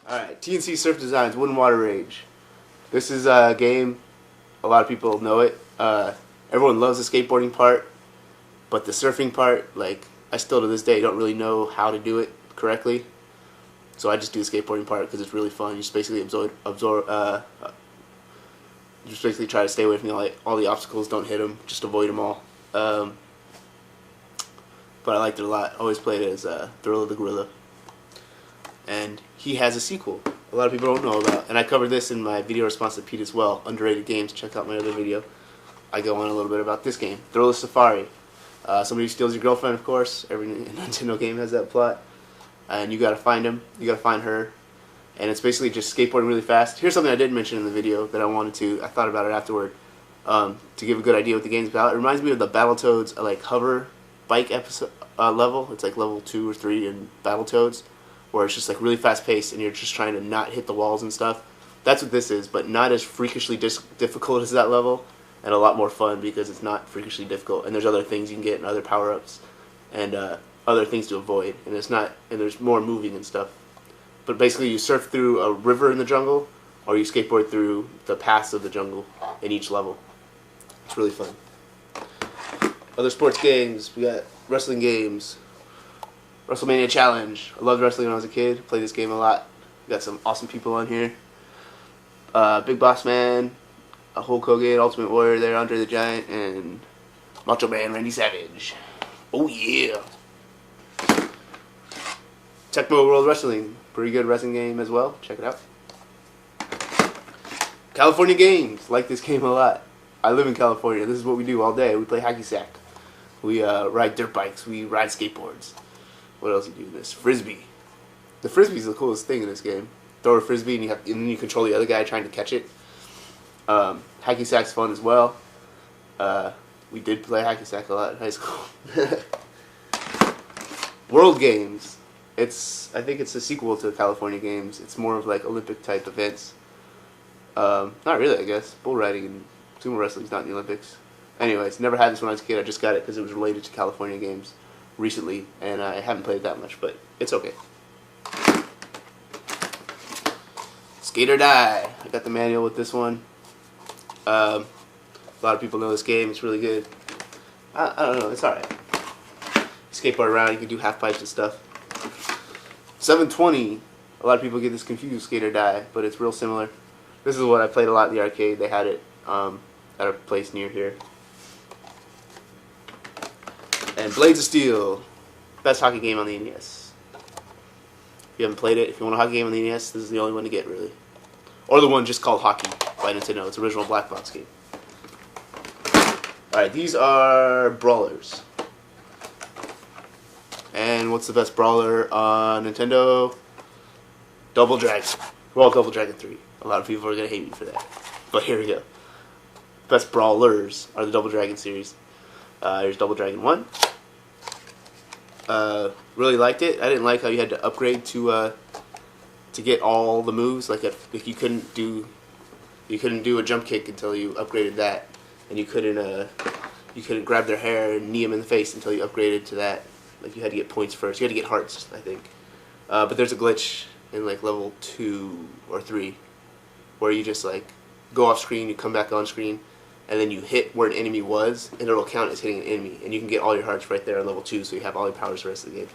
Alright, TNC Surf Designs, Wind and Water Rage. This is a game, a lot of people know it. Everyone loves the skateboarding part, but the surfing part, like, I still to this day don't really know how to do it correctly. So I just do the skateboarding part because it's really fun. You just basically you just basically try to stay away from all the obstacles, don't hit them, just avoid them all. But I liked it a lot. I always played it as Thriller the Gorilla. And he has a sequel a lot of people don't know about, and I covered this in my video response to Pete as well, Underrated Games. Check out my other video. I go on a little bit about this game, Thriller Safari. Somebody who steals your girlfriend, of course. Every Nintendo game has that plot. And you gotta find him, you gotta find her, and it's basically just skateboarding really fast. Here's something I didn't mention in the video that I thought about it afterward, to give a good idea what the game's about. It reminds me of the Battletoads like hover bike episode level. It's like level 2 or 3 in Battletoads, where it's just like really fast paced and you're just trying to not hit the walls and stuff. That's what this is, but not as freakishly difficult as that level, and a lot more fun because it's not freakishly difficult. And there's other things you can get and other power ups, and other things to avoid. And there's more moving and stuff. But basically, you surf through a river in the jungle, or you skateboard through the paths of the jungle in each level. It's really fun. Other sports games, we got wrestling games. WrestleMania Challenge. I loved wrestling when I was a kid. Played this game a lot. We got some awesome people on here. Big Boss Man, Hulk Hogan, Ultimate Warrior there, Andre the Giant, and Macho Man Randy Savage. Oh yeah! Tecmo World Wrestling. Pretty good wrestling game as well. Check it out. California Games. Like this game a lot. I live in California. This is what we do all day. We play hacky sack. We ride dirt bikes. We ride skateboards. What else do you do in this? Frisbee. The Frisbee's the coolest thing in this game. Throw a Frisbee and then you control the other guy trying to catch it. Hacky sack's fun as well. We did play hacky sack a lot in high school. World Games. I think it's a sequel to California Games. It's more of like Olympic type events. Not really, I guess. Bull riding and sumo wrestling's not in the Olympics. Anyways, never had this when I was a kid. I just got it because it was related to California Games recently, and I haven't played it that much, but it's okay. Skate or Die. I got the manual with this one. A lot of people know this game. It's really good. I don't know. It's alright. Skateboard around. You can do half pipes and stuff. 720. A lot of people get this confused, Skate or Die, but it's real similar. This is what I played a lot in the arcade. They had it at a place near here. And Blades of Steel. Best hockey game on the NES. If you haven't played it, if you want a hockey game on the NES, this is the only one to get, really. Or the one just called Hockey by Nintendo. It's an original black box game. Alright, these are brawlers. And what's the best brawler on Nintendo? Double Dragon. Well, Double Dragon 3. A lot of people are going to hate me for that. But here we go. Best brawlers are the Double Dragon series. Here's Double Dragon 1. Really liked it. I didn't like how you had to upgrade to get all the moves. Like you couldn't do a jump kick until you upgraded that, and you couldn't grab their hair and knee them in the face until you upgraded to that. Like you had to get points first. You had to get hearts, I think. But there's a glitch in like level 2 or 3 where you just like go off screen, you come back on screen, and then you hit where an enemy was, and it'll count as hitting an enemy, and you can get all your hearts right there on level 2, so you have all your powers the rest of the game.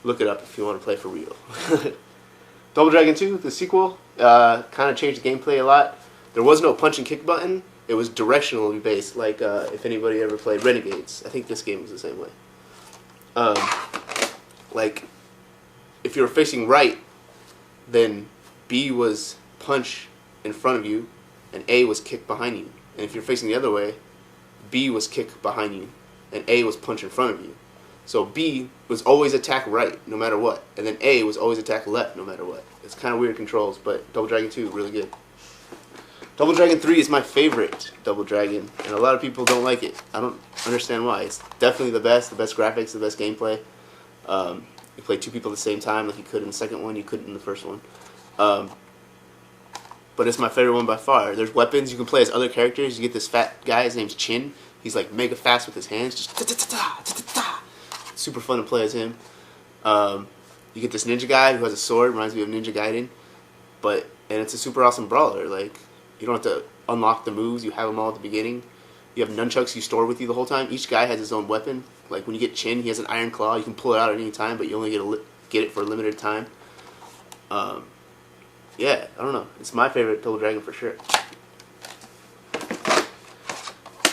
Look it up if you want to play for real. Double Dragon 2, the sequel, kind of changed the gameplay a lot. There was no punch and kick button. It was directionally based, like if anybody ever played Renegades. I think this game was the same way. Like, if you were facing right, then B was punch in front of you, and A was kick behind you. And if you're facing the other way, B was kick behind you, and A was punch in front of you. So B was always attack right, no matter what, and then A was always attack left, no matter what. It's kind of weird controls, but Double Dragon 2, really good. Double Dragon 3 is my favorite Double Dragon, and a lot of people don't like it. I don't understand why. It's definitely the best graphics, the best gameplay. You play two people at the same time like you could in the second one, you couldn't in the first one. But it's my favorite one by far. There's weapons. You can play as other characters. You get this fat guy. His name's Chin. He's like mega fast with his hands. Just ta-ta-ta-ta. Super fun to play as him. You get this ninja guy who has a sword. Reminds me of Ninja Gaiden. And it's a super awesome brawler. Like, you don't have to unlock the moves. You have them all at the beginning. You have nunchucks you store with you the whole time. Each guy has his own weapon. Like, when you get Chin, he has an iron claw. You can pull it out at any time, but you only get it for a limited time. Yeah, I don't know. It's my favorite Double Dragon for sure.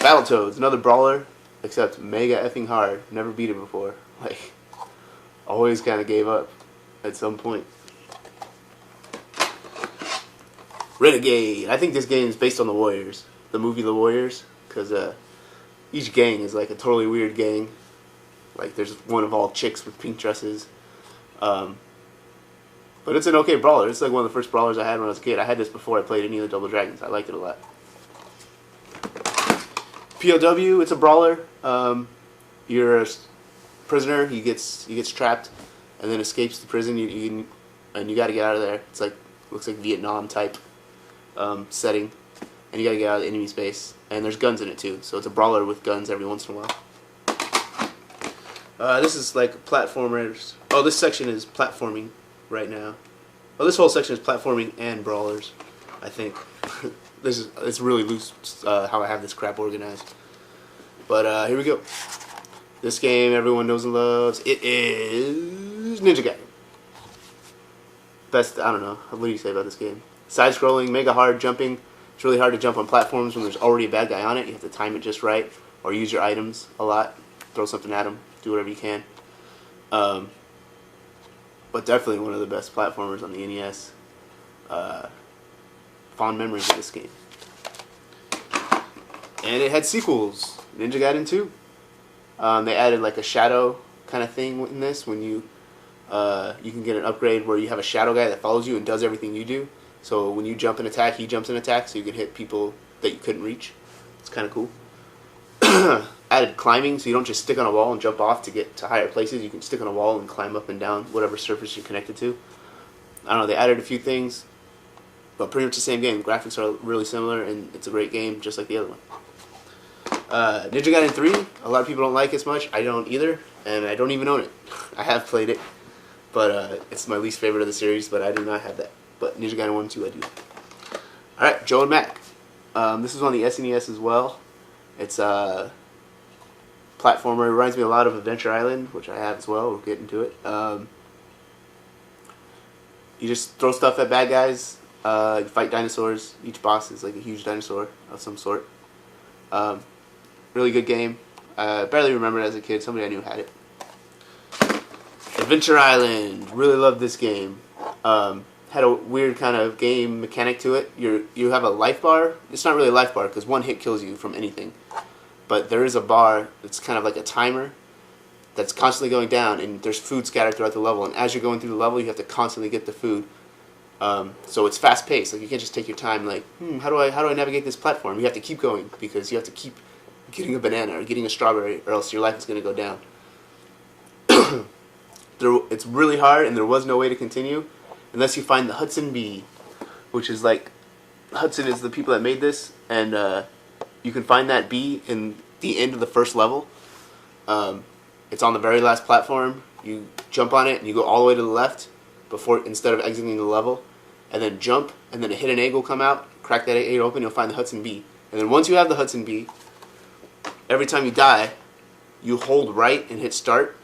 Battletoads, another brawler, except mega effing hard. Never beat it before. Like, always kind of gave up at some point. Renegade. I think this game is based on The Warriors, the movie The Warriors, because each gang is like a totally weird gang. Like, there's one of all chicks with pink dresses. But it's an okay brawler. It's like one of the first brawlers I had when I was a kid. I had this before I played any of the Double Dragons. I liked it a lot. POW, it's a brawler. You're a prisoner. He gets trapped, and then escapes the prison. And you got to get out of there. It's like, looks like Vietnam type setting, and you got to get out of the enemy space. And there's guns in it too, so it's a brawler with guns every once in a while. This is like platformers. Oh, this section is platforming right now. Oh, this whole section is platforming and brawlers, I think. It's really loose how I have this crap organized. But here we go. This game everyone knows and loves. It is Ninja Gaiden. Best, I don't know. What do you say about this game? Side-scrolling, mega hard jumping. It's really hard to jump on platforms when there's already a bad guy on it. You have to time it just right, or use your items a lot. Throw something at him. Do whatever you can. But definitely one of the best platformers on the NES. Fond memories of this game. And it had sequels. Ninja Gaiden 2. They added like a shadow kind of thing in this. When you can get an upgrade where you have a shadow guy that follows you and does everything you do. So when you jump and attack, he jumps and attacks, so you can hit people that you couldn't reach. It's kind of cool. Added climbing, so you don't just stick on a wall and jump off to get to higher places. You can stick on a wall and climb up and down whatever surface you're connected to. I don't know, they added a few things, but pretty much the same game. Graphics are really similar, and it's a great game, just like the other one. Ninja Gaiden 3, a lot of people don't like as much. I don't either, and I don't even own it. I have played it, but it's my least favorite of the series, but I do not have that. But Ninja Gaiden 1 and 2 I do. Alright, Joe and Mac. This is on the SNES as well. It's a platformer. It reminds me a lot of Adventure Island, which I have as well. We'll get into it. You just throw stuff at bad guys. You fight dinosaurs. Each boss is like a huge dinosaur of some sort. Really good game. Barely remember it as a kid. Somebody I knew had it. Adventure Island. Really loved this game. Had a weird kind of game mechanic to it. You have a life bar. It's not really a life bar because one hit kills you from anything. But there is a bar that's kind of like a timer that's constantly going down, and there's food scattered throughout the level. And as you're going through the level, you have to constantly get the food. So it's fast paced. Like, you can't just take your time. Like, how do I navigate this platform? You have to keep going because you have to keep getting a banana or getting a strawberry, or else your life is going to go down. It's really hard, and there was no way to continue unless you find the Hudson Bee, which is like, Hudson is the people that made this, and you can find that bee in the end of the first level. It's on the very last platform. You jump on it and you go all the way to the left instead of exiting the level, and then jump, and then a hidden egg will come out. Crack that egg open, you'll find the Hudson Bee. And then once you have the Hudson Bee, every time you die, you hold right and hit start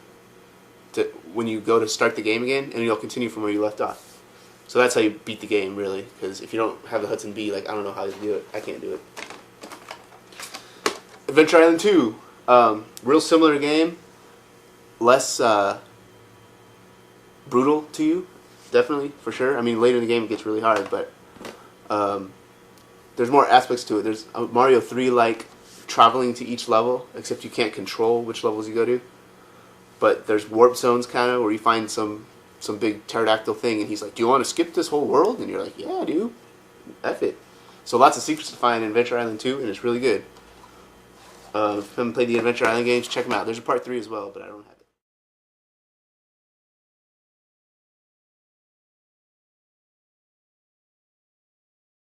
when you go to start the game again, and you'll continue from where you left off. So that's how you beat the game, really, because if you don't have the Hudson Bee, like, I don't know how to do it. I can't do it. Adventure Island 2, real similar game, less brutal to you, definitely, for sure. I mean, later in the game it gets really hard, but there's more aspects to it. There's Mario 3-like traveling to each level, except you can't control which levels you go to. But there's warp zones, kind of, where you find some big pterodactyl thing, and he's like, do you want to skip this whole world? And you're like, yeah, I do. F it. So lots of secrets to find in Adventure Island 2, and it's really good. If you haven't played the Adventure Island games, check them out. There's a part 3 as well, but I don't have it.